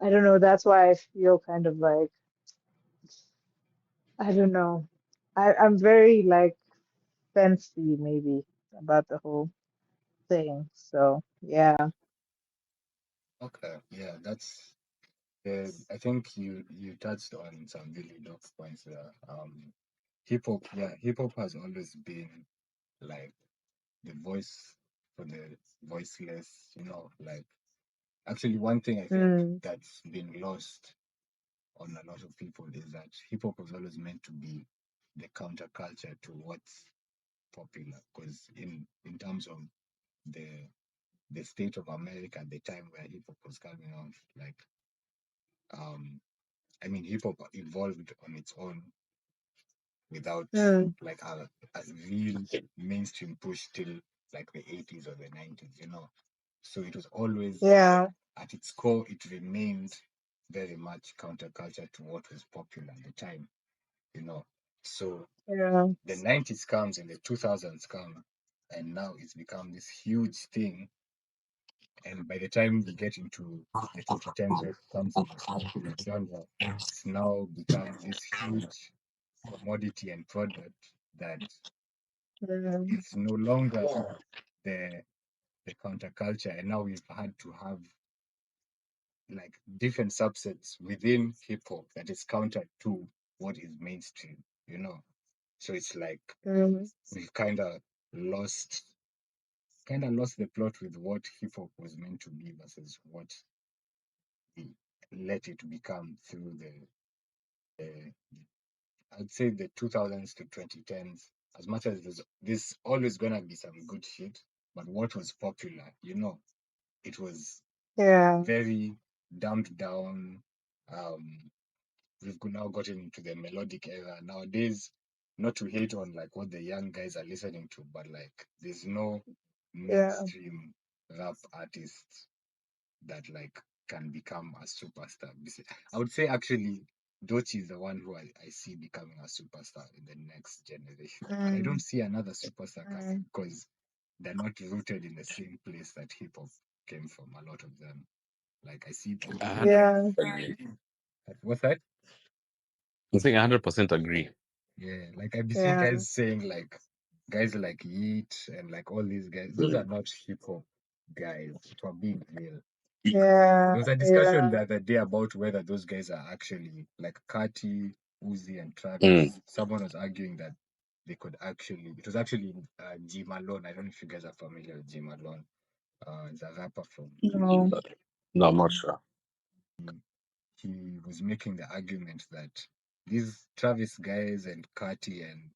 I don't know, that's why I feel kind of like I don't know. I'm very like fancy maybe about the whole thing. So yeah. Okay, yeah, that's I think you touched on some really dope points there. Hip hop, yeah, hip hop has always been like the voice for the voiceless, like actually one thing I think Mm, that's been lost on a lot of people is that hip hop was always meant to be the counterculture to what's popular. Because in terms of the the state of America at the time where hip hop was coming off, like um I mean hip hop evolved on its own without mm, like a real mainstream push till like the 80s or the 90s. So it was always yeah, at its core, it remained very much counterculture to what was popular at the time, you know. So yeah, the 90s comes and the 2000s come, and now it's become this huge thing. And by the time we get into the 2010s, where it becomes a popular genre, it's now become this huge commodity and product that mm, it's no longer the the counterculture, and now we've had to have like different subsets within hip hop that is counter to what is mainstream. So it's like mm, we've lost kind of lost the plot with what hip hop was meant to be versus what we let it become through the I'd say the 2000s to 2010s. As much as there's always gonna be some good shit, but what was popular, it was yeah, very dumbed down. Um, we've now gotten into the melodic era nowadays. Not to hate on like what the young guys are listening to, but like there's no yeah, mainstream rap artist that like can become a superstar. I would say actually Dochi is the one who I see becoming a superstar in the next generation. But I don't mm, see another superstar coming mm, because they're not rooted in the same place that hip hop came from, a lot of them. Like I see I people 100% yeah, agree. what's that? I'm saying 100% agree. Yeah, like I be seeing yeah, guys saying like guys like Yeet and like all these guys, those are Mm. not hip hop guys, if I'm being real. yeah, There was a discussion yeah, the other day about whether those guys are actually like Kati, Uzi, and Mm. Travis. Someone was arguing that they could actually, it was actually G Malone. I don't know if you guys are familiar with G Malone. He's a rapper from no, No, I'm not sure. he was making the argument that these Travis guys and Kati and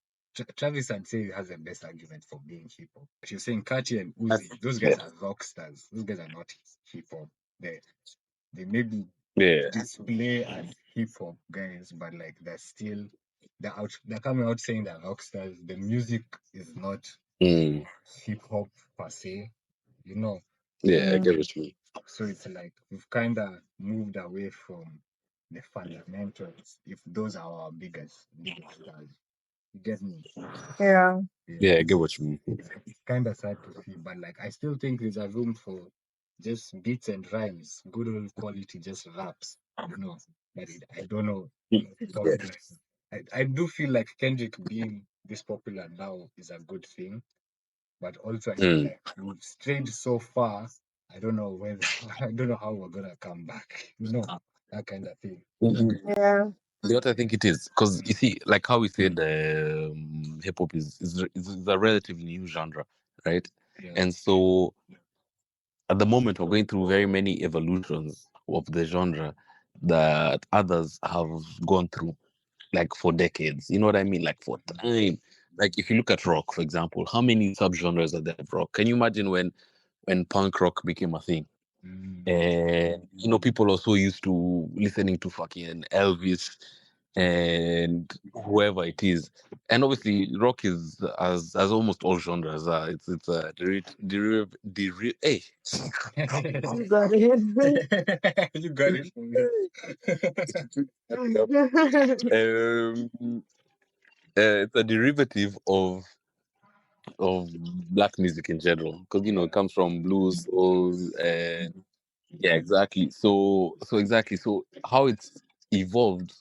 Travis, I'd say, has the best argument for being hip hop. But you're saying Kati and Uzi, those Yeah. guys are rock stars. Those guys are not hip hop. They maybe Yeah. display as hip hop guys, but like they're coming out saying they're rock stars. The music is not Mm. hip hop per se, you know. Yeah, I So get mm, what you mean. so it's like we've kind of moved away from the fundamentals. If those are our biggest stars, you get me? yeah, Yeah, Yeah, I get what you mean. it's kind of sad to see, but like I still think there's a room for just beats and rhymes, good old quality, just raps. But I don't know, Yeah. popular. I do feel like Kendrick being this popular now is a good thing, but also I feel Mm. like we've strayed so far. I don't know whether I don't know how we're gonna come back. That kind of thing. Mm. yeah, What I think it is, because you see, like how we said, hip hop is a relatively new genre, right? Yeah. And so at the moment, we're going through very many evolutions of the genre that others have gone through, like for decades. You know what I mean? Like for time. Like if you look at rock, for example, how many subgenres are there of rock? Can you imagine when punk rock became a thing? Mm, And people also used to listening to fucking Elvis and whoever it is. And obviously, rock is as almost all genres are. It's a hey. You got it. You got it from me. It's a derivative of black music in general, because it comes from blues, soul, yeah, exactly. So exactly. So how it's evolved,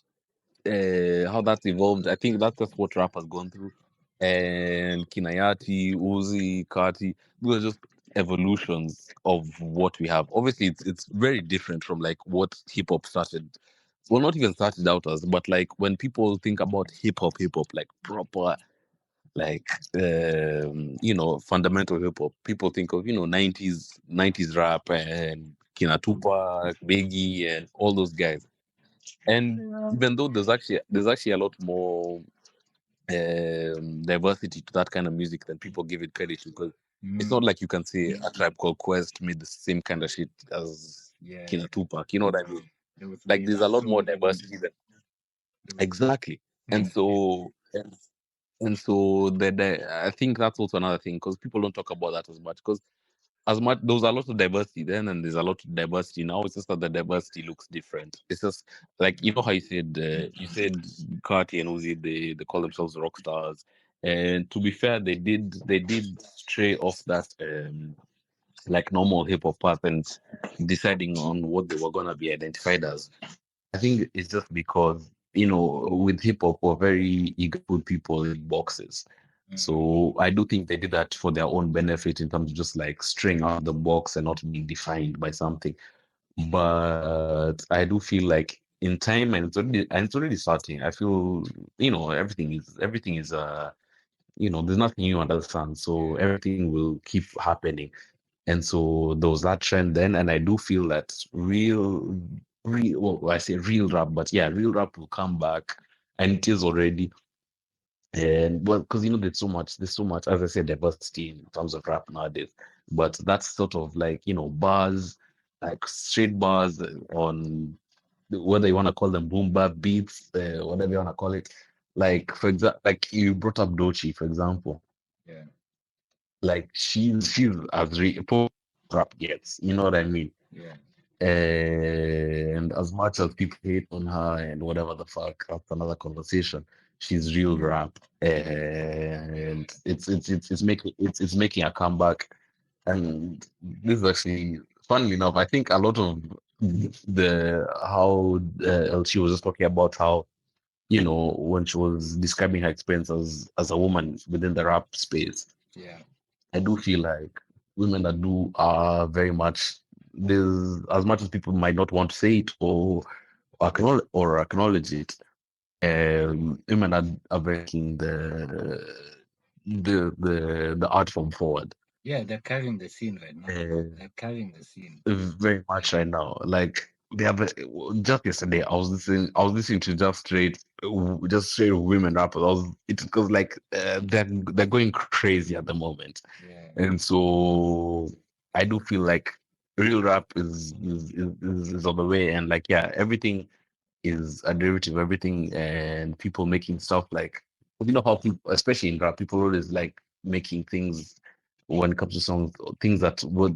how that's evolved, I think that's just what rap has gone through. And Kinayati, Uzi, Kati, those are just evolutions of what we have. Obviously, it's very different from like what hip hop started. Well, not even started out as, but like when people think about hip hop, like proper, like fundamental hip hop, people think of 90s rap and Kina Tupac, Biggie, and all those guys. And Yeah. even though there's actually a lot more diversity to that kind of music than people give it credit to, because it's not like you can say a Tribe Called Quest made the same kind of shit as Yeah. Kina Tupac. You know what I mean? There was Like there's a lot more soul. diversity than There was exactly. And so I think that's also another thing, because people don't talk about that as much, because as much there was a lot of diversity then and there's a lot of diversity now. It's just that the diversity looks different. It's just like how you said Carti and Uzi, they call themselves rock stars, and to be fair, they did stray off that like normal hip hop path and deciding on what they were gonna be identified as. I think it's just because, with hip hop, we're very eager to put people in boxes. So I do think they did that for their own benefit in terms of just like staying out of the box and not being defined by something. But I do feel like in time, and it's already starting. I feel, everything is there's nothing new under the sun. So everything will keep happening. And so there was that trend then, and I do feel that well, I say real rap, but yeah, real rap will come back, and it is already. And well, because there's so much, as I said, diversity in terms of rap nowadays. But that's sort of like bars, like straight bars on whether you want to call them boom bap beats, whatever you want to call it. Like for example, like you brought up Dochi, for example. Yeah. Like she's as rap gets, you know what I mean? Yeah. And as much as people hate on her and whatever the fuck, that's another conversation. She's real rap, and it's making a comeback. And this is actually, funnily enough, I think a lot of the how she was just talking about how when she was describing her experience as a woman within the rap space. Yeah. I do feel like women that do are very much there's as much as people might not want to say it or acknowledge it. Women are very taking the art form forward. Yeah, they're carrying the scene right now. Uh, They're carrying the scene. very much right now. Like they have just yesterday, I was listening to just straight women rappers. It because like they're going crazy at the moment. Yeah. And so I do feel like real rap is on the way, and like yeah, everything is a derivative of everything, and people making stuff like how people, especially in rap, people always like making things when it comes to songs, things that were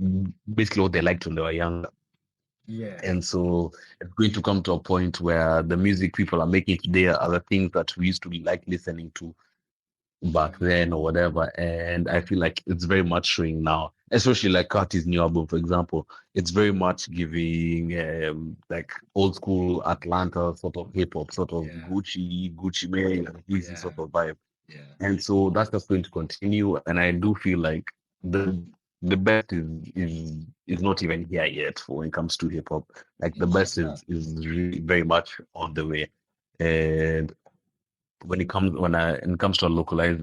basically what they liked when they were younger. Yeah. And so it's going to come to a point where the music people are making today are the things that we used to like listening to back then or whatever. And I feel like it's very much showing now, especially like Carti's new album, for example. It's very much giving like old school Atlanta sort of hip hop, sort of Yeah. Gucci Mane, and Easy Yeah. sort of vibe. Yeah. And so that's just going to continue. And I do feel like the best is not even here yet for when it comes to hip hop. Like the best is really very much on the way. And when it comes to localize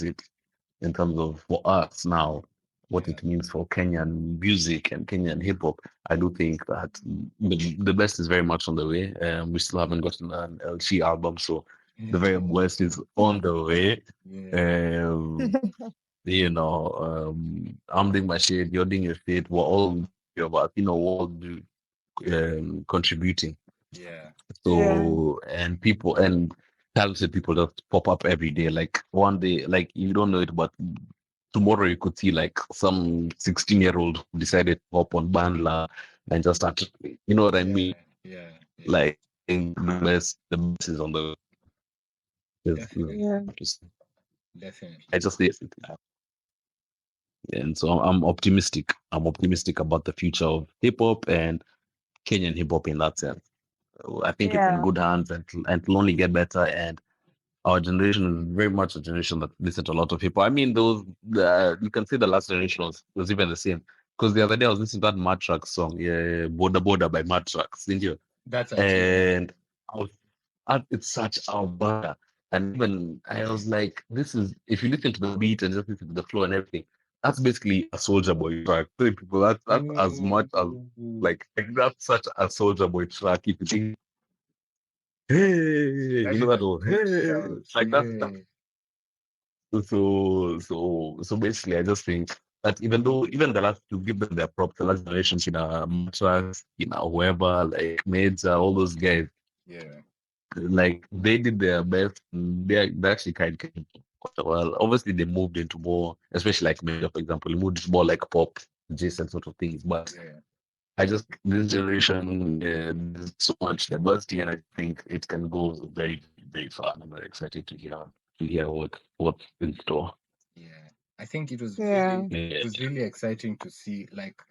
it in terms of for us now, what Yeah. it means for Kenyan music and Kenyan hip hop, I do think that the best is very much on the way. We still haven't gotten an LG album, so the very best is on the way. Yeah. Um, I'm doing my shit, you're doing your shit. We're all about, we're all contributing. Yeah. Yeah. So and people and talented people just pop up every day. Like one day, like you don't know it, but tomorrow you could see like some 16-year-old who decided to hop on Bandla and just start. You know what I Yeah. mean? Yeah. Yeah. Like the best is on the is Definitely. Yeah. I Definitely. just yes, and so I'm optimistic. I'm optimistic about the future of hip hop and Kenyan hip hop in that sense. I think it's in Yeah. good hands and it'll only get better. And our generation is very much a generation that listens to a lot of hip hop. I mean, those you can say the last generation was even the same. Because the other day I was listening to that Matrax song, yeah, Boda Boda by Matrax, didn't you? That's actually nice. And I was, it's such a banger. And even I was like, this is if you listen to the beat and just listen to the flow and everything, that's basically a Soldier Boy track. Tell people that's as much as Ooh. like that's such a Soldier Boy track. If you think, hey, That you know is a that all, good hey, shout. like that. Yeah. So basically, I just think that even though even the last to give them their props, the last generations, Matrax, whoever, like Major, all those guys, Yeah. like they did their best. They actually kind of quite a while. Obviously, they moved into more, especially like Major, for example, he moved into more like pop, adjacent sort of things. But Yeah. I just this generation, there's so much diversity, and I think it can go very, very far. And I'm very excited to hear what's in store. Yeah. I think it was Yeah. really Yeah. it was really exciting to see, like,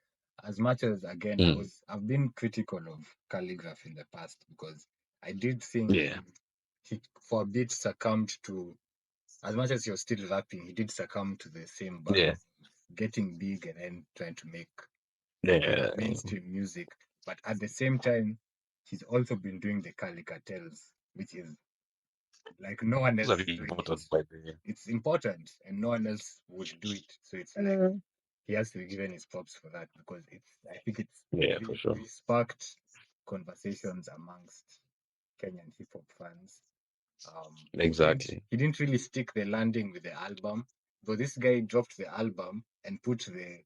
as much as again Mm. I've been critical of Calligraph in the past because I did think Yeah. he for a bit succumbed to, as much as he was still rapping, he did succumb to the same bug Yeah. of getting big and then trying to make Yeah. mainstream music. But at the same time, he's also been doing the Cartels, which is like no one Those are else is really doing it. important, by the way. It's important and no one else would do it. So it's like Mm. he has to be given his props for that because I think it's Yeah, for sure. really sparked conversations amongst Kenyan hip hop fans. Exactly. He didn't really stick the landing with the album, though this guy dropped the album and put the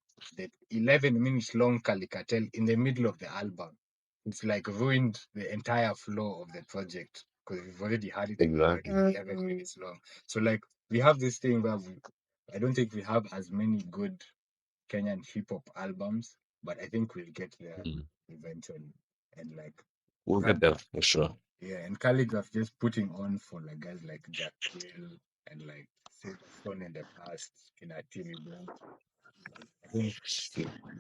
11 minutes long Calicatel in the middle of the album. It's like ruined the entire flow of the project because we've already had it and it's already Exactly. 11 Mm. minutes long. So like we have this thing where I don't think we have as many good Kenyan hip hop albums, but I think we'll get there Mm. eventually. And like We'll get there for sure. yeah, and Calligraph just putting on for like guys like Jack Will and like Silverstone in the past, in Timmy Bro. I think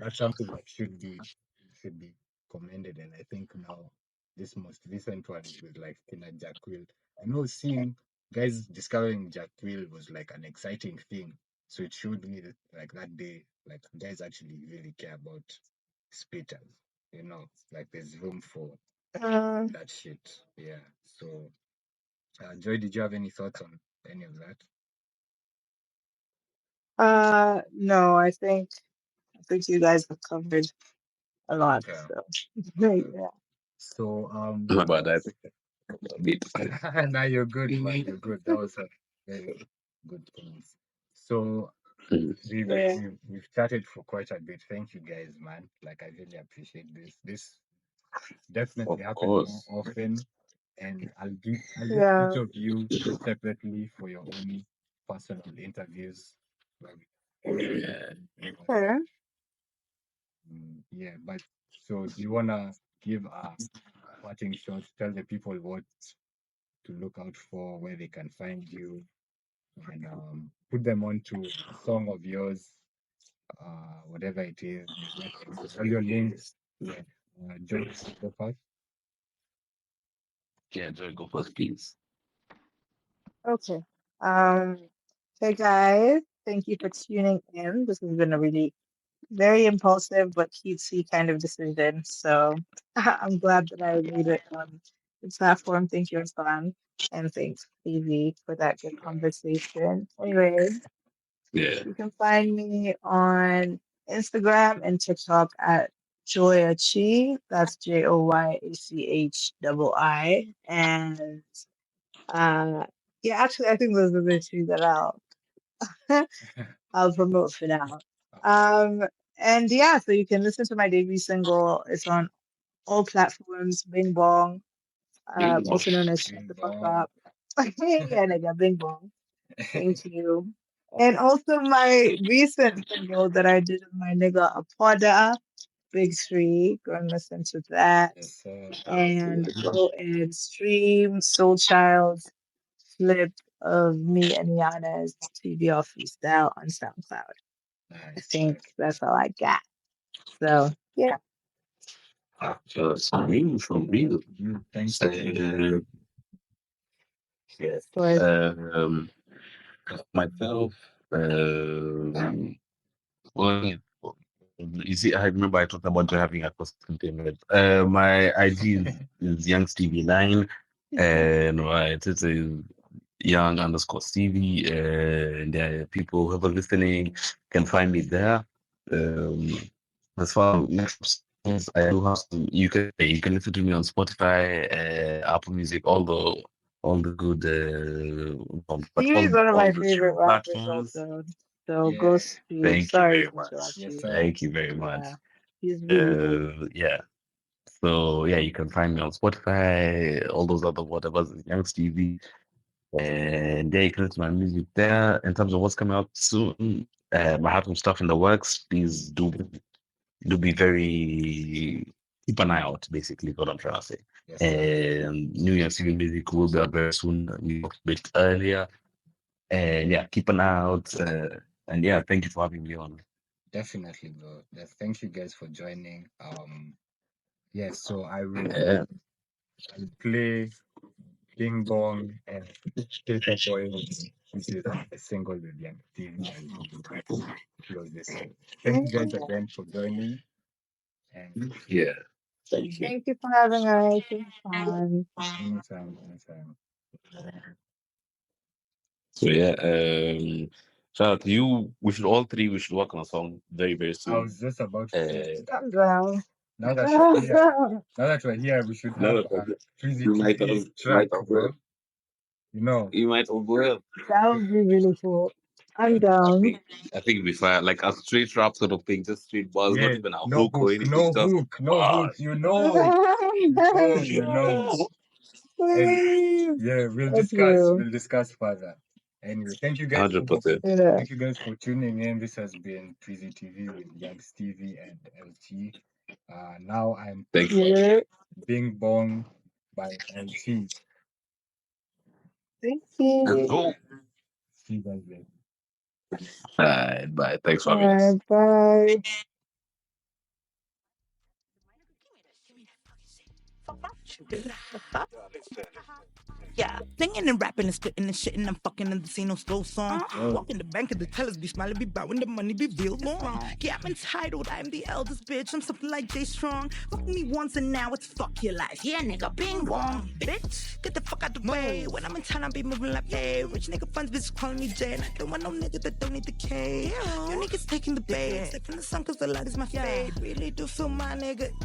that's something that should be commended. And I think now this most recent one with like Kina Jack Will. I know seeing guys discovering Jack Will was like an exciting thing. So it showed me that like that day, like guys actually really care about spitters. Like there's room for Uh, that shit. Yeah. So Joy, did you have any thoughts on any of that? no, I think you guys have covered a lot. Okay. So Okay. yeah. So My bad. I think a bit. now you're good, man. You're good. That was a very good points. So Mm. Yeah. we've chatted for quite a bit. Thank you guys, man. Like I really appreciate this. This definitely Of happen more course. often. And I'll get each Yeah. of you separately for your own personal interviews where Yeah. we Okay. yeah, but so do you wanna give a parting shot, tell the people what to look out for, where they can find you, and put them on to a song of yours, whatever it is, all your links. Yeah. Joy, go first. Yeah, Joy, go first, please. Okay. Um, hey guys, thank you for tuning in. This has been a really very impulsive but cutesy kind of decision. So I'm glad that I made it on the platform. Thank you, Hassan. And thanks, Stevie, for that good conversation. Anyway, Yeah. you can find me on Instagram and TikTok at Joyachii. That's JoyAchii. And uh, yeah, actually, I think those are the two that I'll promote for now. Okay. Um, and yeah, so you can listen to my debut single. It's on all platforms. Bing Bong, Bing bong. also known as Shut Bing the Fuck bong. Up. Yeah, nigga, Bing Bong. Thank you. And also my recent single that I did with my nigga Apoda, Big Tree. Go and listen to that. Yes, sir. And go and stream Soul Child's flip of me and Yana's TV off freestyle on SoundCloud. I Nice, think nice. that's all I got. So yeah, From real. Thank you. Uh, of course. um, myself, well, yeah, you see, I remember I talked about you having a cost containment. My IG is Young Stevie 9, and right, it's a young underscore Stevie, and people who are listening can find me there. Um, as far as next songs, I do have some. You can listen to me on Spotify, Apple Music, all the good, but Stevie is one of all my the favorite streaming rappers platforms. also. So go Yeah, stream. Thank you Sorry very to much. interrupt yes, you. sir. Thank you very much. Yeah, he's really good. Yeah. So yeah, you can find me on Spotify, all those other whatever, Young Stevie, and yeah, you can listen to my music there. In terms of what's coming out soon, I have some stuff in the works. Please do be very keep an eye out. Basically, is what I'm trying to say. Yes, sir. And New Year's Eve music will be out very soon. You talked a bit earlier, and yeah, keep an eye out. And yeah, thank you for having me on. Definitely, bro. Thank you guys for joining. Yes, so Yeah. I'll play Bing Bong and Paper Boy, which is a single with Young Stevie, and close this out. Thank you guys again for joining, and Yeah. Thank you. Thank you for having us. It was fun. anytime, anytime. So yeah, shout out to you. We should work on a song very, very I soon. was just about to say, Uh, Calm down. now that we're here, now that we're here, we should have no, a TWEEZY you might TV as track, well. bro. You know, You might as well. That would be really cool. I'm I down. think I think it'd be fine. Like a straight rap sort of thing, just straight bars, not yeah, even a no hook or hook, anything, no just hook, no hook. bars. You know. And Please. yeah, That's real. we'll discuss further. Anyway, 100%. Yeah. thank you guys for tuning in. This has been TWEEZY TV with Young Stevie and LT. Now I'm Thank you. Yeah. Bing Bong by LT. Thank Let's you. go. See you guys later. Bye. Thanks for All having us. right. Bye. Yeah, singing and rapping and spitting and shitting. I'm fucking in the scene, no slow song. Walk in the bank of the tellers be smiling, be bowing, the money be real long. Yeah, I'm entitled, I'm the eldest bitch. I'm something like Jay Strong. Fuck me once and now it's fuck your life. Yeah, nigga, bing bong, bitch. Get the fuck out the way. When I'm in town, I be moving like, hey, rich nigga funds, bitch calling me Jay. And I don't want no nigga that don't need the K. You niggas taking the bait. Stay from the sun cause the light is my fate. Really do feel my nigga.